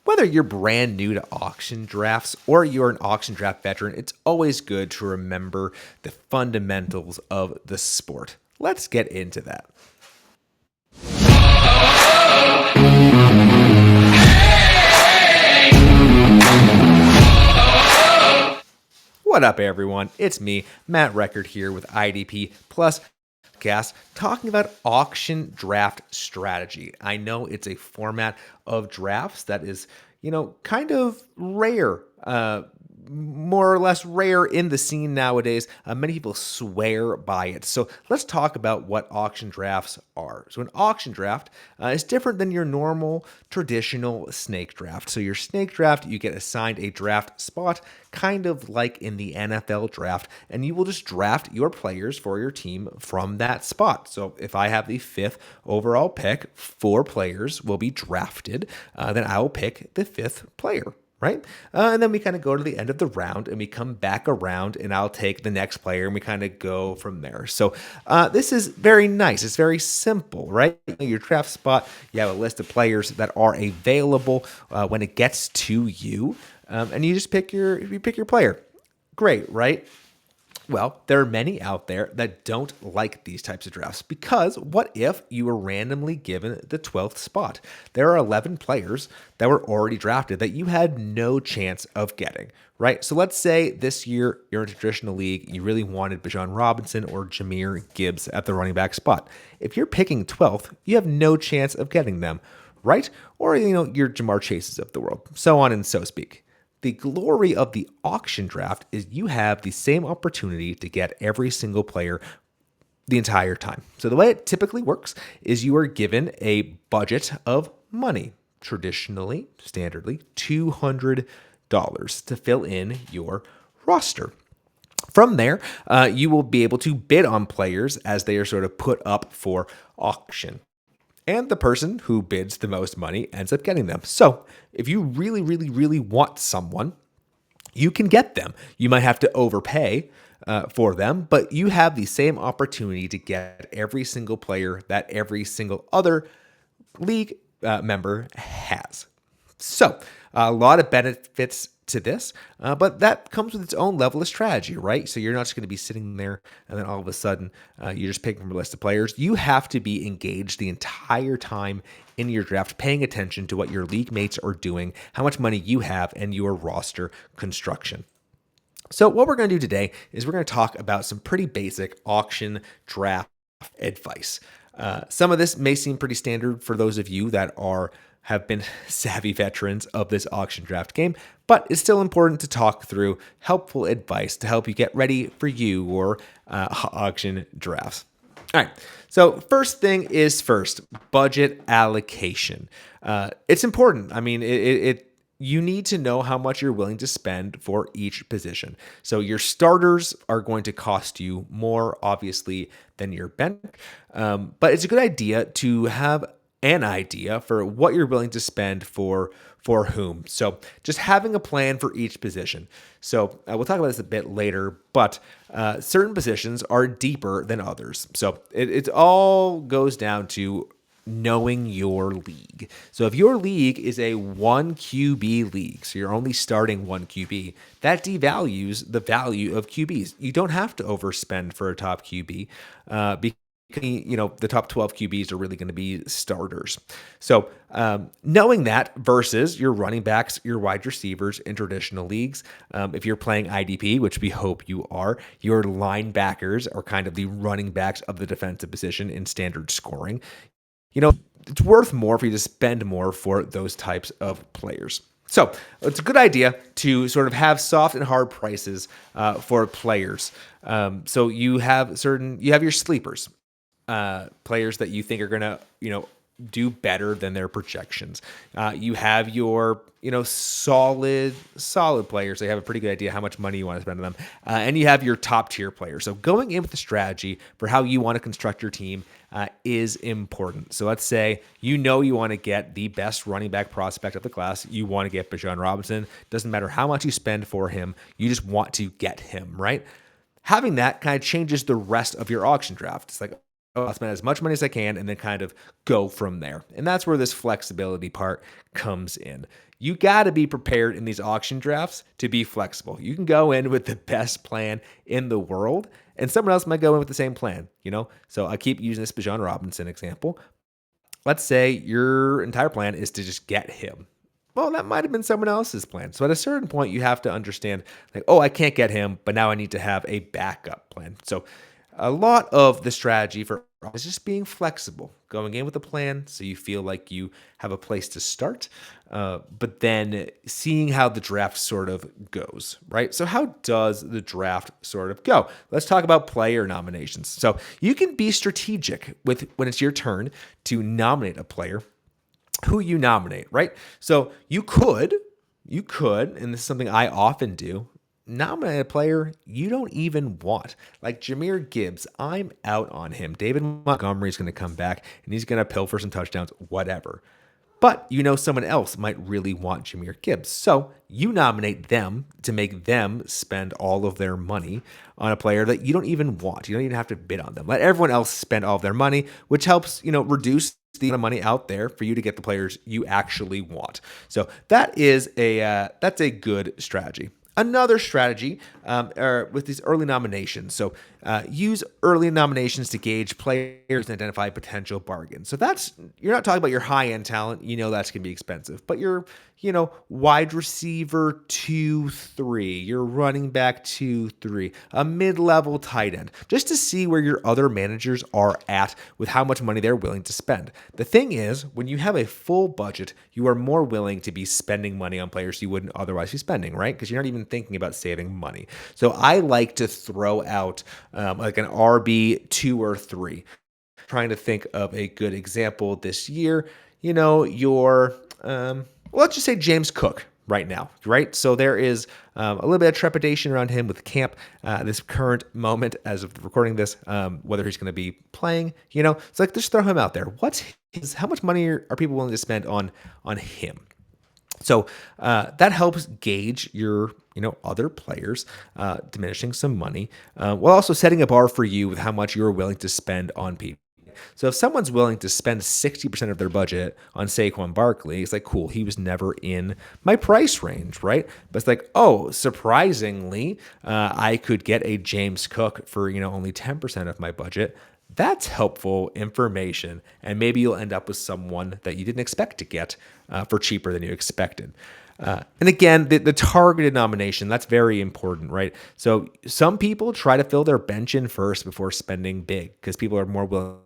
Whether you're brand new to auction drafts or you're an auction draft veteran, it's always good to remember the fundamentals of the sport. Let's get into that. What up, everyone? It's me, Matt Record, here with IDP Podcast, talking about auction draft strategy. I know it's a format of drafts that is, kind of rare, more or less rare in the scene nowadays. Many people swear by it. So let's talk about what auction drafts are. So an auction draft is different than your normal traditional snake draft. So your snake draft, you get assigned a draft spot, kind of like in the NFL draft, and you will just draft your players for your team from that spot. So if I have the 5th overall pick, 4 players will be drafted, then I will pick the 5th player. Right? And then we kind of go to the end of the round and we come back around and I'll take the next player and we kind of go from there. So this is very nice. It's very simple, right? Your draft spot, you have a list of players that are available when it gets to you, and you just pick your player. Great, right? Well, there are many out there that don't like these types of drafts because what if you were randomly given the 12th spot? There are 11 players that were already drafted that you had no chance of getting, right? So let's say this year you're in a traditional league, you really wanted Bijan Robinson or Jahmyr Gibbs at the running back spot. If you're picking 12th, you have no chance of getting them, right? Or, your Jamar Chases of the world, so on and so speak. The glory of the auction draft is you have the same opportunity to get every single player the entire time. So the way it typically works is you are given a budget of money, traditionally, standardly, $200 to fill in your roster. From there, you will be able to bid on players as they are sort of put up for auction. And the person who bids the most money ends up getting them. So if you really, really, really want someone, you can get them. You might have to overpay for them, but you have the same opportunity to get every single player that every single other league member has. So a lot of benefits to this, but that comes with its own level of strategy, right? So you're not just going to be sitting there and then all of a sudden you're just picking from a list of players. You have to be engaged the entire time in your draft, paying attention to what your league mates are doing, how much money you have, and your roster construction. So what we're going to do today is we're going to talk about some pretty basic auction draft advice. Some of this may seem pretty standard for those of you that have been savvy veterans of this auction draft game, but it's still important to talk through helpful advice to help you get ready for your auction drafts. All right, so first thing is first, budget allocation. It's important. I mean, you need to know how much you're willing to spend for each position. So your starters are going to cost you more, obviously, than your bench, but it's a good idea to have an idea for what you're willing to spend for whom. So just having a plan for each position. So we'll talk about this a bit later, but certain positions are deeper than others. So it all goes down to knowing your league. So if your league is a 1 QB league, so you're only starting 1 QB, that devalues the value of QBs. You don't have to overspend for a top QB because the top 12 QBs are really going to be starters. So knowing that versus your running backs, your wide receivers in traditional leagues, if you're playing IDP, which we hope you are, your linebackers are kind of the running backs of the defensive position in standard scoring. It's worth more for you to spend more for those types of players. So it's a good idea to sort of have soft and hard prices for players. So you have your sleepers. Players that you think are going to, do better than their projections. You have your, solid players. They have a pretty good idea how much money you want to spend on them. And you have your top tier players. So going in with a strategy for how you want to construct your team is important. So let's say, you want to get the best running back prospect of the class. You want to get Bijan Robinson. Doesn't matter how much you spend for him. You just want to get him, right? Having that kind of changes the rest of your auction draft. It's like, I'll spend as much money as I can and then kind of go from there. And that's where this flexibility part comes in. You got to be prepared in these auction drafts to be flexible. You can go in with the best plan in the world, and someone else might go in with the same plan, you know? So I keep using this Bijan Robinson example. Let's say your entire plan is to just get him. Well, that might have been someone else's plan. So at a certain point, you have to understand, like, oh, I can't get him, but now I need to have a backup plan. So a lot of the strategy for is just being flexible, going in with a plan so you feel like you have a place to start, but then seeing how the draft sort of goes, right? So how does the draft sort of go? Let's talk about player nominations. So you can be strategic with when it's your turn to nominate a player, who you nominate, right? So you could, and this is something I often do, nominate a player you don't even want. Like Jahmyr Gibbs, I'm out on him. David Montgomery's going to come back and he's going to pilfer some touchdowns, whatever. But you know someone else might really want Jahmyr Gibbs. So you nominate them to make them spend all of their money on a player that you don't even want. You don't even have to bid on them. Let everyone else spend all of their money, which helps, reduce the amount of money out there for you to get the players you actually want. So that's a good strategy. Another strategy with these early nominations. So use early nominations to gauge players and identify potential bargains. So you're not talking about your high-end talent. You know that's going to be expensive. But your wide receiver 2-3, your running back 2-3, a mid-level tight end, just to see where your other managers are at with how much money they're willing to spend. The thing is, when you have a full budget, you are more willing to be spending money on players you wouldn't otherwise be spending, right? Because you're not even thinking about saving money. So I like to throw out like an RB 2 or 3. Trying to think of a good example this year. Let's just say James Cook right now, right? So there is a little bit of trepidation around him with camp, this current moment as of recording this, whether he's going to be playing, it's like, just throw him out there. How much money are people willing to spend on him? So that helps gauge your, other players, diminishing some money, while also setting a bar for you with how much you're willing to spend on people. So if someone's willing to spend 60% of their budget on Saquon Barkley, it's like, cool, he was never in my price range, right? But it's like, oh, surprisingly, I could get a James Cook for, only 10% of my budget. That's helpful information, and maybe you'll end up with someone that you didn't expect to get for cheaper than you expected. And again, the targeted nomination, that's very important, right? So some people try to fill their bench in first before spending big because people are more willing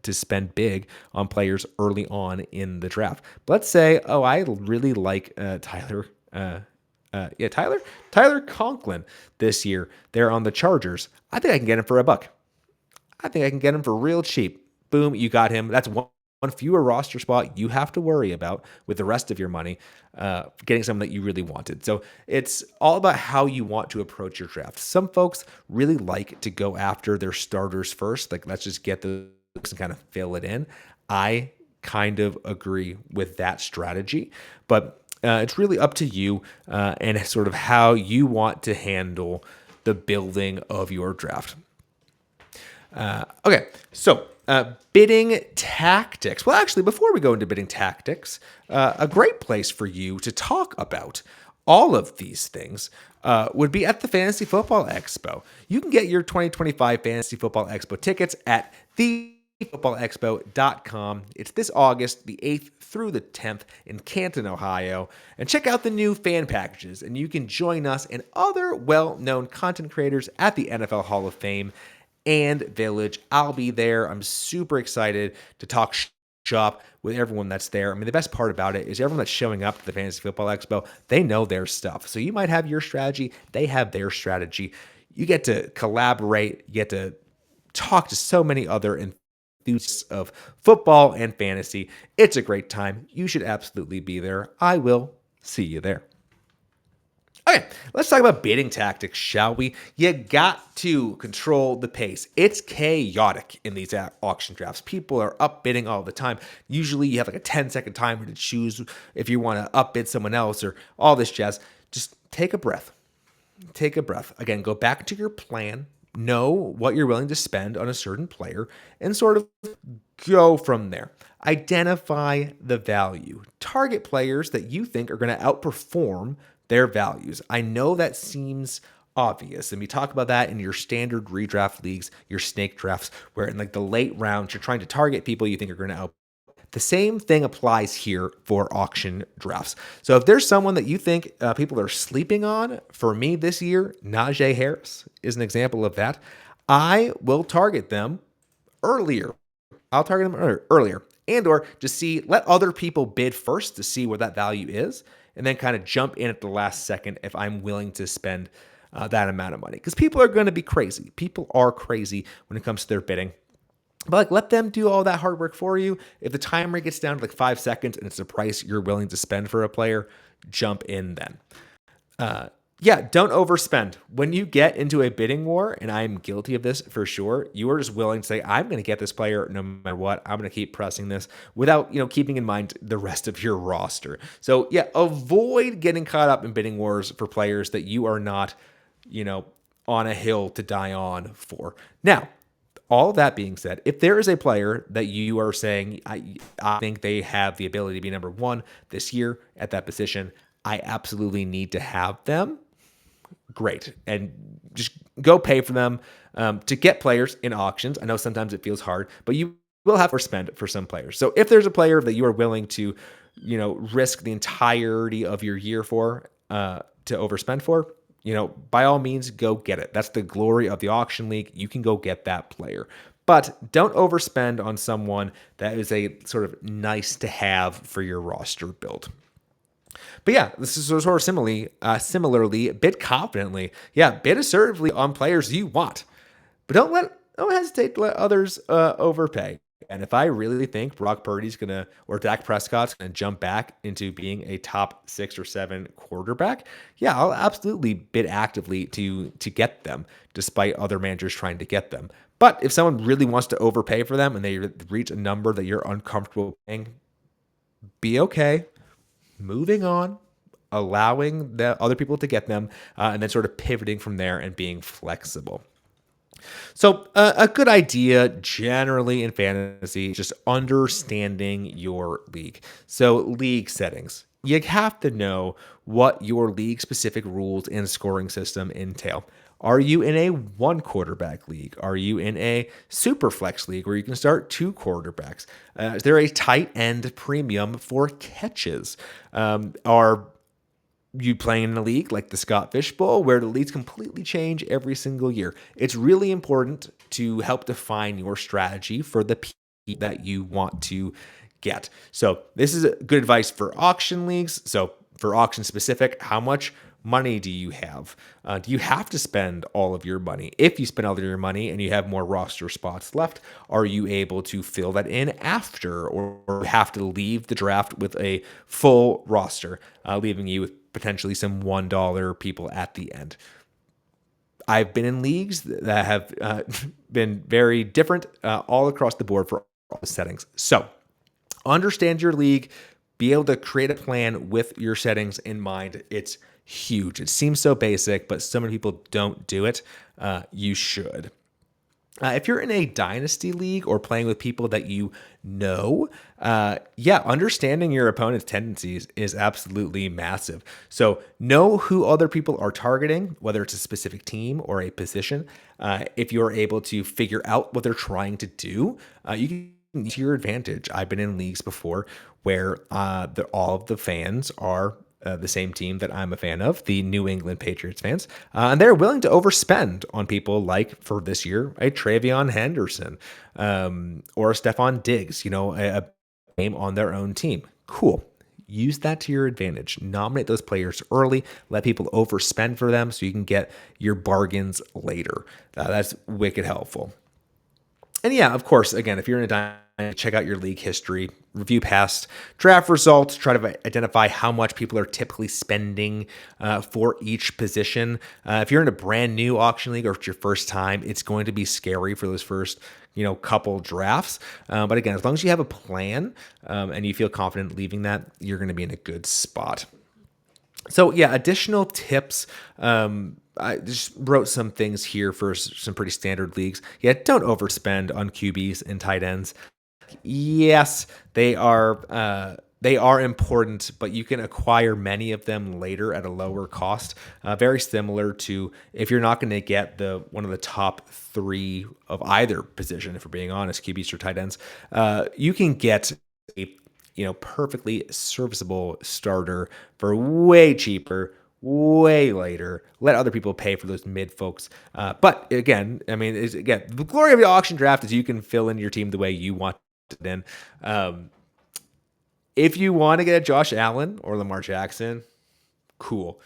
to spend big on players early on in the draft. But let's say, I really like Tyler Conklin this year. They're on the Chargers. I think I can get him for $1. I think I can get him for real cheap. Boom, you got him. That's one fewer roster spot you have to worry about with the rest of your money, getting someone that you really wanted. So it's all about how you want to approach your draft. Some folks really like to go after their starters first. Like, let's just get the and kind of fill it in. I kind of agree with that strategy, but it's really up to you and sort of how you want to handle the building of your draft. Okay, so bidding tactics. Well, actually, before we go into bidding tactics, a great place for you to talk about all of these things would be at the Fantasy Football Expo. You can get your 2025 Fantasy Football Expo tickets at thefootballexpo.com. It's this August, the 8th through the 10th in Canton, Ohio. And check out the new fan packages, and you can join us and other well-known content creators at the NFL Hall of Fame and Village. I'll be there. I'm super excited to talk shop with everyone that's there. I mean, the best part about it is everyone that's showing up to the Fantasy Football Expo, they know their stuff. So you might have your strategy, they have their strategy. You get to collaborate, you get to talk to so many other enthusiasts of football and fantasy. It's a great time. You should absolutely be there. I will see you there. Okay, let's talk about bidding tactics, shall we? You got to control the pace. It's chaotic in these auction drafts. People are upbidding all the time. Usually you have like a 10-second timer to choose if you want to upbid someone else or all this jazz. Just take a breath. Take a breath. Again, go back to your plan. know what you're willing to spend on a certain player and sort of go from there. Identify the value. Target players that you think are going to outperform their values. I know that seems obvious, and we talk about that in your standard redraft leagues, your snake drafts, where in like the late rounds, you're trying to target people you think are going to out. The same thing applies here for auction drafts. So if there's someone that you think people are sleeping on, for me this year, Najee Harris is an example of that. I will target them earlier. I'll target them earlier, and or just let other people bid first to see what that value is, and then kind of jump in at the last second if I'm willing to spend that amount of money. Because people are going to be crazy. People are crazy when it comes to their bidding. But like, let them do all that hard work for you. If the timer gets down to like 5 seconds and it's the price you're willing to spend for a player, jump in then. Yeah, don't overspend. When you get into a bidding war, and I'm guilty of this for sure, you are just willing to say, I'm going to get this player no matter what. I'm going to keep pressing this without, keeping in mind the rest of your roster. So yeah, avoid getting caught up in bidding wars for players that you are not, on a hill to die on for. Now, all that being said, if there is a player that you are saying, I think they have the ability to be number one this year at that position, I absolutely need to have them, great. And just go pay for them to get players in auctions. I know sometimes it feels hard, but you will have to spend for some players. So if there's a player that you are willing to, risk the entirety of your year for, to overspend for, by all means, go get it. That's the glory of the auction league. You can go get that player. But don't overspend on someone that is a sort of nice to have for your roster build. But yeah, this is sort of similarly, bid confidently. Yeah, bid assertively on players you want. But don't hesitate to let others overpay. And if I really think Brock Purdy's or Dak Prescott's gonna jump back into being a top 6 or 7 quarterback, yeah, I'll absolutely bid actively to get them, despite other managers trying to get them. But if someone really wants to overpay for them and they reach a number that you're uncomfortable paying, be okay, moving on, allowing the other people to get them, and then sort of pivoting from there and being flexible. So a good idea generally in fantasy is just understanding your league. So league settings. You have to know what your league specific rules and scoring system entail. Are you in a 1 quarterback league? Are you in a super flex league where you can start 2 quarterbacks? Is there a tight end premium for catches? Are you playing in a league like the Scott Fish Bowl where the leagues completely change every single year? It's really important to help define your strategy for the people that you want to get. So this is good advice for auction leagues. So for auction specific, how much money do you have? Do you have to spend all of your money? If you spend all of your money and you have more roster spots left, are you able to fill that in after, or you have to leave the draft with a full roster, leaving you with potentially some $1 people at the end? I've been in leagues that have been very different all across the board for all the settings. So understand your league, be able to create a plan with your settings in mind. It's huge. It seems so basic, but so many people don't do it. You should. If you're in a dynasty league or playing with people that you know, understanding your opponent's tendencies is absolutely massive. So know who other people are targeting, whether it's a specific team or a position. If you're able to figure out what they're trying to do, you can use to your advantage. I've been in leagues before where all of the fans are the same team that I'm a fan of, the New England Patriots fans, and they're willing to overspend on people like, for this year, a Travion Henderson or a Stephon Diggs, a name on their own team. Cool. Use that to your advantage. Nominate those players early. Let people overspend for them so you can get your bargains later. That's wicked helpful. And yeah, of course, again, if you're in a dynasty, check out your league history, review past draft results, try to identify how much people are typically spending for each position. If you're in a brand new auction league or if it's your first time, it's going to be scary for those first couple drafts. But again, as long as you have a plan and you feel confident leaving that, you're going to be in a good spot. So yeah, additional tips. I just wrote some things here for some pretty standard leagues. Yeah, don't overspend on QBs and tight ends. Yes, they are important, but you can acquire many of them later at a lower cost. Very similar to if you're not going to get the one of the top three of either position, if we're being honest, QBs or tight ends, you can get a perfectly serviceable starter for way cheaper, way later. Let other people pay for those mid folks. But again, I mean, the glory of the auction draft is you can fill in your team the way you want it in. If you want to get a Josh Allen or Lamar Jackson, cool.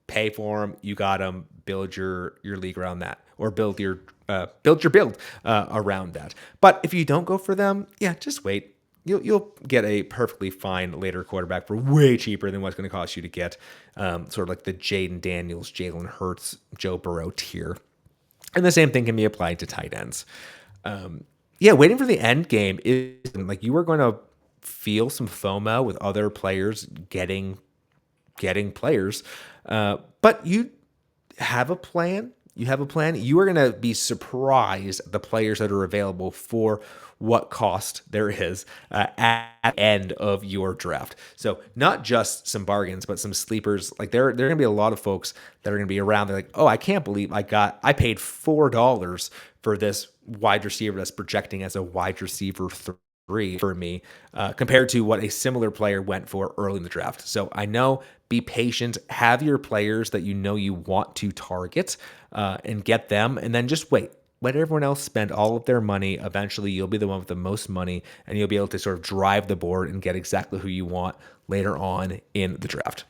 Pay for them. You got them. Build your league around that, or build your build around that. But if you don't go for them, yeah, just wait. You'll get a perfectly fine later quarterback for way cheaper than what's going to cost you to get sort of like the Jaden Daniels, Jalen Hurts, Joe Burrow tier. And the same thing can be applied to tight ends. Waiting for the end game is like you are going to feel some FOMO with other players getting players, but you have a plan. You are going to be surprised at the players that are available for what cost there is at the end of your draft. So not just some bargains, but some sleepers. Like there are going to be a lot of folks that are going to be around. They're like, oh, I can't believe I paid $4 for this wide receiver that's projecting as a wide receiver three for me, compared to what a similar player went for early in the draft. So I know, be patient, have your players that you want to target, and get them, and then just wait. Let everyone else spend all of their money. Eventually, you'll be the one with the most money, and you'll be able to sort of drive the board and get exactly who you want later on in the draft.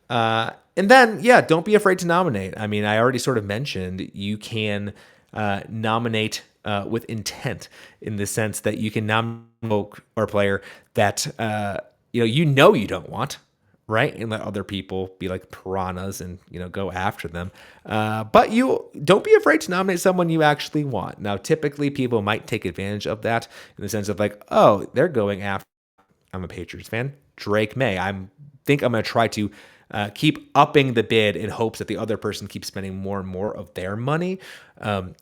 And then, yeah, don't be afraid to nominate. I mean, I already sort of mentioned you can nominate with intent, in the sense that you can nominate or player that you don't want, right? And let other people be like piranhas and go after them. But you don't be afraid to nominate someone you actually want. Now, typically people might take advantage of that in the sense of like, oh, they're going after. I'm a Patriots fan. Drake May. Think I'm going to try to keep upping the bid in hopes that the other person keeps spending more and more of their money.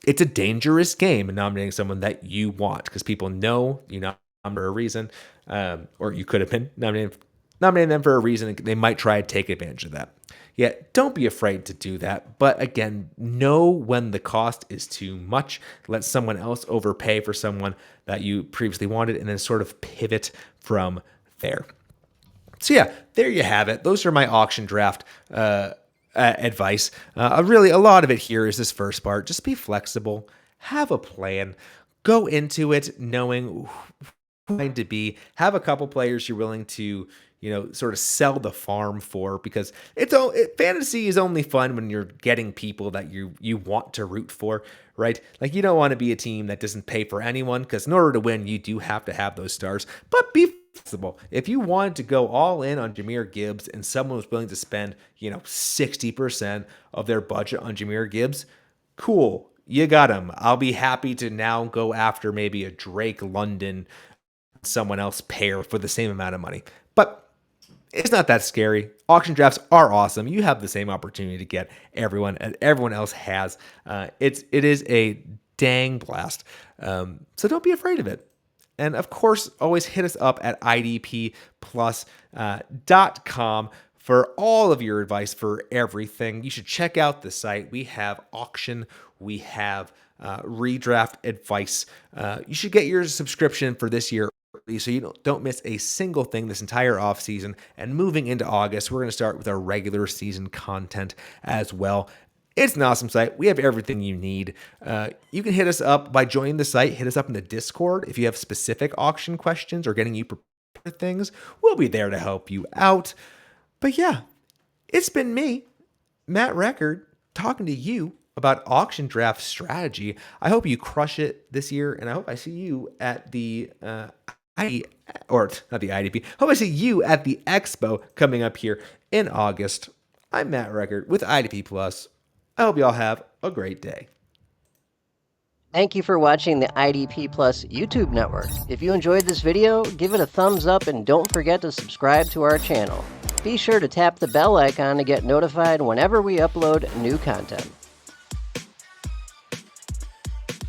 It's a dangerous game nominating someone that you want, because people know you nominated for a reason, or you could have been nominating them for a reason. They might try to take advantage of that. Yeah, don't be afraid to do that. But again, know when the cost is too much. Let someone else overpay for someone that you previously wanted, and then sort of pivot from there. So yeah, there you have it. Those are my auction draft advice. Really, a lot of it here is this first part. Just be flexible. Have a plan. Go into it knowing who you're going to be. Have a couple players you're willing to sort of sell the farm for, because fantasy is only fun when you're getting people that you want to root for, right? Like you don't want to be a team that doesn't pay for anyone, because in order to win, you do have to have those stars. But be flexible. If you wanted to go all in on Jahmyr Gibbs and someone was willing to spend 60% of their budget on Jahmyr Gibbs, cool, you got him. I'll be happy to now go after maybe a Drake London, someone else pair for the same amount of money. But it's not that scary. Auction drafts are awesome. You have the same opportunity to get everyone else has. It is a dang blast. So don't be afraid of it. And of course, always hit us up at idpplus.com for all of your advice for everything. You should check out the site. We have auction. We have redraft advice. You should get your subscription for this year so you don't miss a single thing this entire off season. And moving into August, we're going to start with our regular season content as well. It's an awesome site. We have everything you need. You can hit us up by joining the site. Hit us up in the Discord if you have specific auction questions or getting you prepared for things. We'll be there to help you out. But yeah, it's been me, Matt Record, talking to you about auction draft strategy. I hope you crush it this year, and I hope I see you at the not the IDP. Hope I see you at the Expo coming up here in August. I'm Matt Record with IDP Plus. I hope you all have a great day. Thank you for watching the IDP Plus YouTube network. If you enjoyed this video, give it a thumbs up and don't forget to subscribe to our channel. Be sure to tap the bell icon to get notified whenever we upload new content.